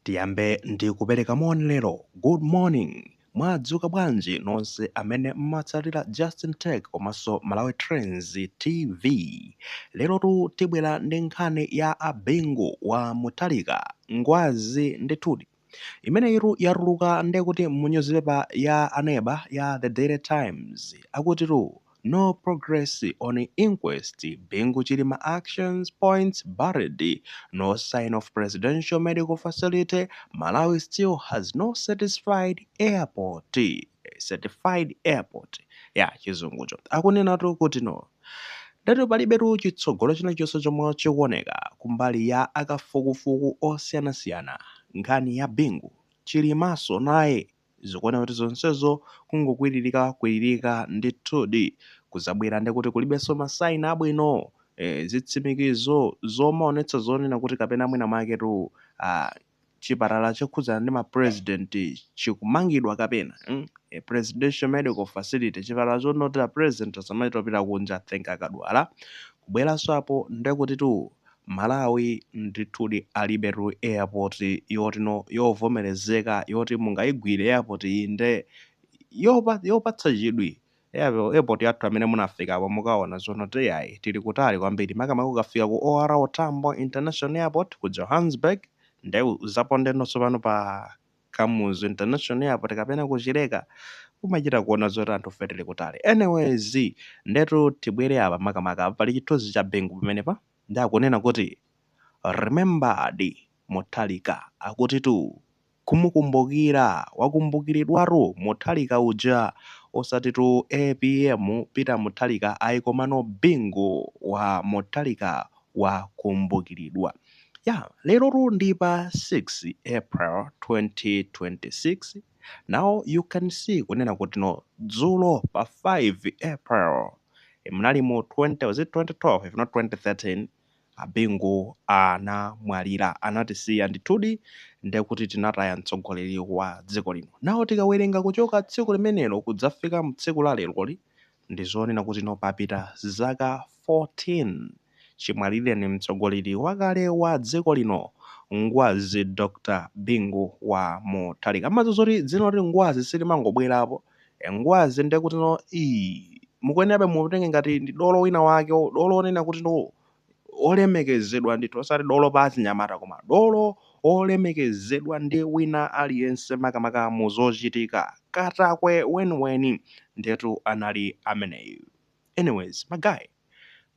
Tiyambe ndi kupereka moni lero. Good morning. Mwadzuka bwanji nonse amene mmatsatira Justin Tech komanso Malawi Trends TV. Lero tibwera ndi nkhani ya Bingu wa Mutharika ngwazi ndithudi. Imeneyitu yatuluka ndekuti mu newspaper ya aneba ya The Daily Times akutitu no progress on inquest, Bingu Chilima actions points buried, no sign of presidential medical facility, Malawi still has no certified airport. Certified airport ya chizungucho akunenatu kuti no dati palibetu chitsogolo chilichonse chomwe chikuoneka kumbali ya akafukufuku osiyanasiyana. Nkhani ya Bingu Chilimaso naye zikuona kuti zonsezo kungokwiririka ndithudi kuzabwera ndikuti kulibenso masaini abwino, zitsimikizo zomaonetsa zonena kuti kapena mwina maketu chipatala chokhudzana ndi mapresident chikumangidwa kapena presidential medical facility, chipatala chonotera president asamatopita kunja think akadwala kubweranso apo ndekutitu Malawi ndithudi alibetu airport yotino yovomerezeka yoti mungayigwire airport iyi nde yopatsa chidwi. Airport yathu amene munafika apo mukaona zonoti yayi tili kutali kwambiri makamaka ukafika ku OR Tambo International Airport ku Johannesburg nde uzapondenso pano pa Kamuzu International Airport kapena kuchileka umachita kuona zoti anthu fetele kutali. Anyways ndetu tibwere apa makamaka pali chithunzi cha Bingu pamenepa ndakunena kuti remembered Mutharika akutitu kumukumbukira wakumbukiridwaru Mutharika uja osatitu APM Peter Mutharika aikomano Bingu wa Mutharika wakumbukiridwa. Lero ndi pa 6 April 2026. Now you can see kunena kuti no dzulo pa 5 April mnali mu 2012 if not 2013 Bingu anamwalira anatisiya ndithudi ndekuti tinataya mtsogoleri wa dziko lino. Nawo tikawerenga kuchoka tsiku limenelo kudzafika mtsiku la leroli ndizonena kuti no papita zaka 14 chimwalire ni mtsogoleri wakale wa dziko lino ngwazi Dr. Bingu wa Mutharika. Amazozoti dzino lili ngwazi silimangobwerapo ngwazi ndekuti no mukuyenabe mutenge ngati ndi dolo wina wake dolo onena kuti no olemekezedwa ndithu osati dolo pa achinyamata koma dolo olemekezedwa ndi wina aliyense makamaka muzochitika katakwe weniweni ndetu anali ameneyu. Anyways magayi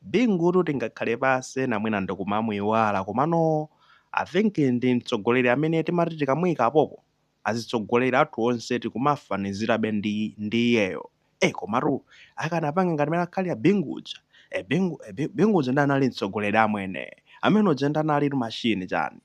Bingu tingakhale pase namwina ndikumamuyiwala komano I think ndi mtsogoleri amene timati tikamuyika apopo azitsogoleri athu onse tikumafanizirabe ndi iyeyo. Komatu akanapanga ngati mene akhali Bingu uja Bingu uja anali mtsogoleri amwene amene uja anali machine chani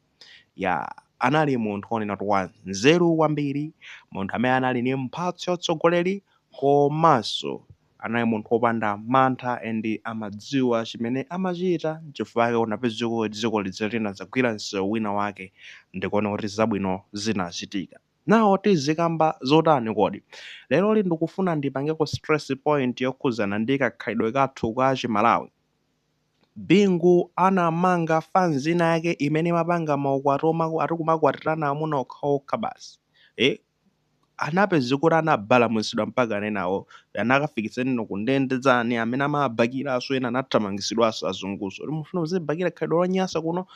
anali munthu onena kuti nzeru kwambiri, munthu amene anali ni mphatso yotsogoleri komanso anali munthu wopanda mantha and amadziwa chimene amachita chifukwa unapeza kuti dziko lidzalina zagwira msewu wina wake ndikuona kuti zabwino zinachitika. Nawo tizikamba zotani kodi lero ndikufuna ndipangeko stress point yokhudzana ndi kakhalidwe kathu kwa Chimalawi. Bingu anamanga fanzina yake imene mapanga maukwati atikumakwatirana amuna okhaokha basi anapeza kuti anabalamutsidwa mpaka nenawo anakafikitseni no kundendedzani amene amabakiraso ena anathamangisidwaso azunguso mufuna muzibakira khalidwe lonyasa kuno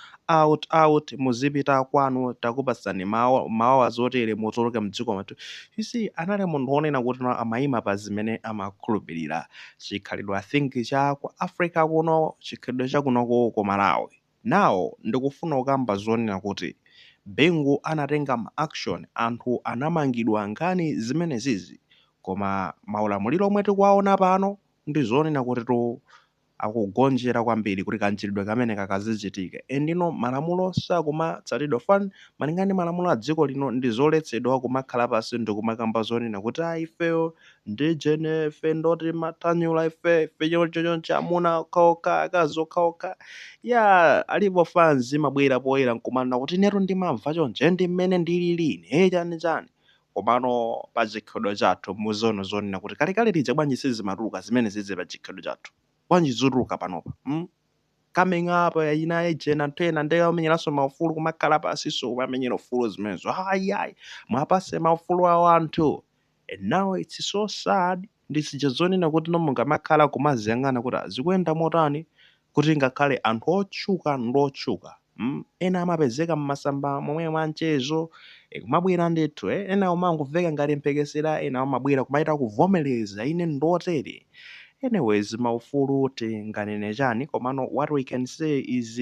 out muzipita kwanu takupasani mawa zotere mutoloke mdziko mathu. You see anali munthu onena kuti amayima pa zimene amakhulupirira chikhalidwe I think cha ku Africa kuno chikhalidwe cha kunoko ku Malawi. Nawo ndikufuna kukamba zonena kuti Bingu anatenga action anthu anamangidwa ngani zimene zizi koma maulamuliro omwe tikuwaona pano ndi zonena kuti akugonjera kwambiri kuti kanchitidwe kamene kakazichitike ndino malamulo sakumatsatidwa fani malingana ndi malamulo a dziko lino ndi zoletsedwa kumakhala pasi ndikumakamba zonena kuti ifeyo ndi jenefe ndoti matanyula ife choncho amuna okhaokha akazi okhaokha alipo fanzi mabwera poyera nkumanena kuti neto ndimamva chonje ndi mmene ndilili chani komano pa chikhalidwe chathu muzono zonena kuti kalekale lija bwanji sizimatuluka zimene zize pa chikhalidwe chathu bwanji zotuluka panopa coming up ina ejena tena ndeyo amenyeranso maufulu kumakhala pasiso umamenyera ufulu zimenezo ayi mwapase maufulu awo anthu. And now it's so sad ndisija zonena kuti mungamakhala kumaziyang'ana kuti zikuyenda motani kuti ngakhale anthu otchuka ndotchuka ena amapezeka mmasamba momwe mwanchezo kumabwera ndithu ena umanguveka ngati mphekesera, ena amabwera kumaita kuvomereza ine ndotere. Anyways maufulu tinganene chani komano what we can say is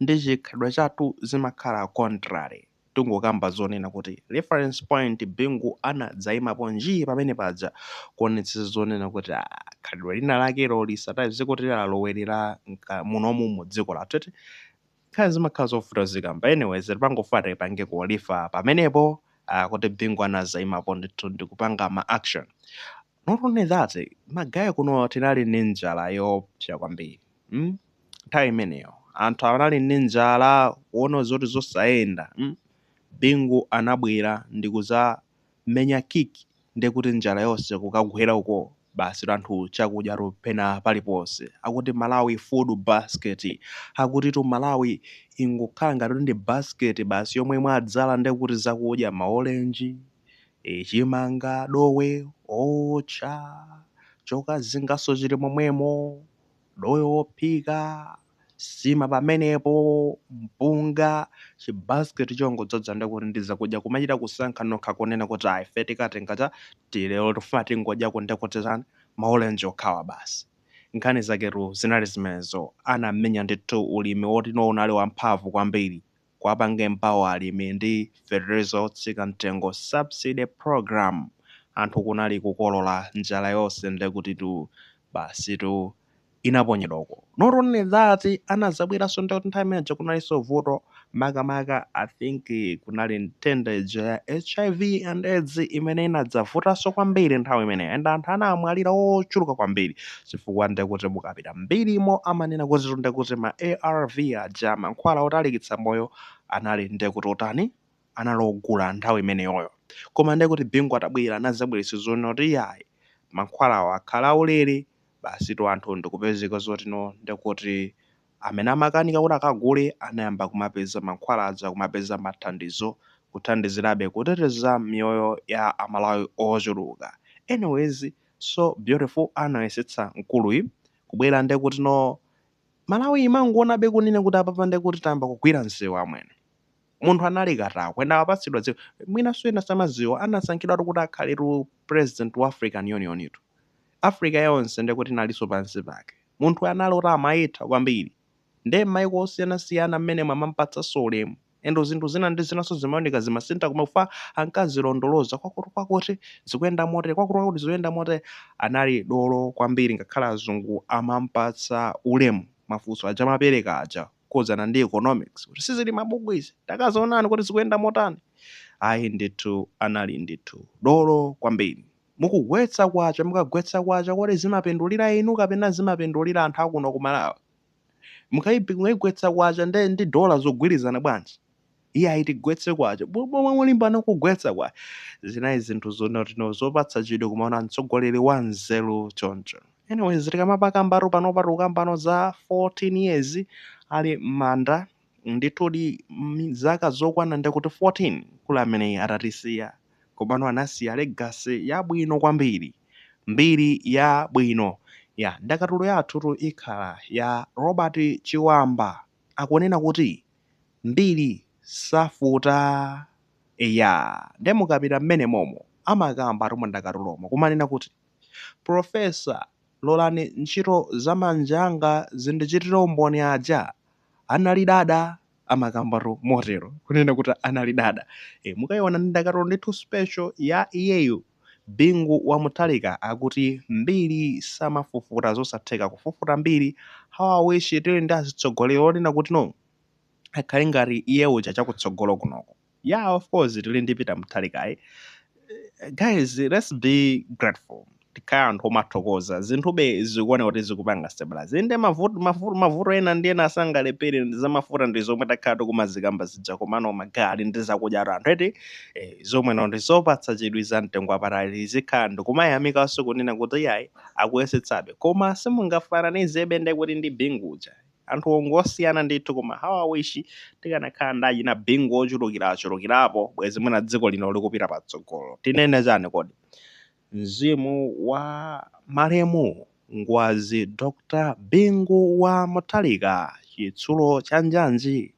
ndi chikhalidwe chathu zimakhala contrary. Tungokamba zonena kuti reference point Bingu anadzayimapo njii pamene paja kuonetsa zonena kuti khalidwe lina lakelo lisatayize kuti lalowerera munomu mu dziko lathu khazi zimakhala zofuta zikamba. Anyways tipangofata ipange kulifa pamenepo kuti Bingu anadzayimapo ndithu ndikupanga ma action. Not only that, magaya kuno tinali ninjala yopsa kwambiri. Nthawi imeneyo anthu anali ninjala kuona zoti zosayenda. Bingu anabwera ndikuzamenya kiki ndekuti njala yonse kukagwera uko basi anthu chakudya pena paliponse. Akuti Malawi food basket, akuti tu Malawi ingokhala ngati ndi basket basi yomwe mwadzala ndekuti zakudya maolenji, chimanga, dowe, ocha, chokazingaso chili momwemo, dowe wophika, sima pamenepo, mpunga, chibasket chongodzoza ndekuti ndi zakudya kumachita kusankha nokha kunena kuti ife tikatenga tilero tifuna tingodyako ndekuti maolenji okhawa basi. Nkhani zaketu zinali zimenezo. Anamenya ndithu ulimi woti unali wamphamvu kwambiri kwapange mpawo alimi ndi Federation Otsika Mtengo Subsidy Program. Anthu kunali kukolola njala yonse ndekuti basi inaponyedwako. Not only that, anazabweranso ndekuti nthawi imeneyo kunalinso vuto makamaka I think kunali nthenda ya HIV and AIDS imene inadzavutanso kwambiri nthawi imeneyo and anthu anamwalira ochuluka kwambiri chifukwa ndekuti mukapita mbirimo amanena kuti ndekuti ma ARV aja mankhwala otalikitsa moyo anali ndekuti otani analogula nthawi imeneyoyo. Koma ndekuti Bingu atabwera anazabweretsa zonoti yayi mankhwalawo akhala ulere basi anthu ndikupezeka zoti ndekuti amene amakanika kuti akagule anayamba kumapeza mankhwala aja kumapeza mathandizo kuthandizirabe kuteteza miyoyo ya Amalawi ochuluka. Anyways, so beautiful anayesetsa nkuluyi kubwera ndekuti Malawi imangonabe kunena kuti apapa ndekuti tamba kugwira msewu amwene. Munthu anali kata kwenda apatsidwa dziko mwinanso ena samadziwa anasankhidwa kuti akhale president wa African Union itu. Africa yonse ndekuti inalinso pansi pake. Munthu anali kuti amayitha kwambiri nde maiko osiyanasiyana mmene mwamampatsa ulemu endo zinthu zina ndi zinanso zimaoneka zimasintha kumafa ankazilondoloza kwakuti zikuyenda motere kwakuti zikuyenda motere. Anali dolo kwambiri ngakhala azungu amampatsa ulemu mafunso aja amapereka aja kukhuzana ndi economics kuti sizili mabuku izi takazaonani kuti zikuyenda motani. Ayi ndithu anali ndithu dolo kwambiri. Mukugwetsa kwacha mukagwetsa kwacha kuti zimapindulira inu kapena zimapindulira anthu akuno ku Malawi. Mukayigwetsa kwacha ndi dola zogwirizana bwanji. Iye aiti gwetse kwacha pomwe mulimbana kugwetsa kwacha. Zinayi zinthu zopatsa chidwi kumaona mtsogoleri wa nzeru choncho. Anyways tikamapakambaro pano za 14 years ali m'manda ndithu zaka zokwana ndekuti 14 kula amene atatisiya komano anasiya legacy yabwino kwambiri, mbiri yabwino. Ndakatulo yathu ikhala ya Robert Chiwamba akunena kuti mbiri safuta nde mukapita mmene momo amakamba atumwe ndakatulomo kumanena kuti Profesa lolani ntchito za manja anga zindichitire umboni aja anali dada amakambatu motero kunena kuti anali dada. Mukayiona ndakatulo ndithu special ya iyeyo Bingu wa Mutharika akuti mbiri samafufuta zosatheka kufufuta mbiri. How I wish tili ndi azitsogoleri onena kuti akhale ngati iye uja chakutsogolo kunoko. Of course tili ndi Peter Mutharika. Guys, let's be grateful. Tikaya anthu omathokoza zinthu zikuona kuti zikupanga stabilize. Inde mavuto ena ndi ena asangalepere za mafuta ndi zomwe takhala kumazikamba zija komano magali ndi zakudya anthu eti zomwe ndi zopatsa chidwi za mtengo wapatali zikhala ndikumayamikaso kunena kuti yayi akuyesetsabe koma simungafananizebe ndekuti ndi Bingu uja. anthu ongosiyana ndithu koma how I wish tikanakhala ndachina bingu ochulukirapo bwezi mwina dziko lino likupita patsogolo. Tinene chani kodi? Mzimu wa malemu ngwazi Dr. Bingu wa Mutharika chitsulo cha njanji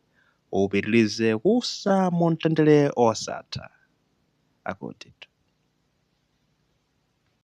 upitirize kusa mu mtendere osatha akuti.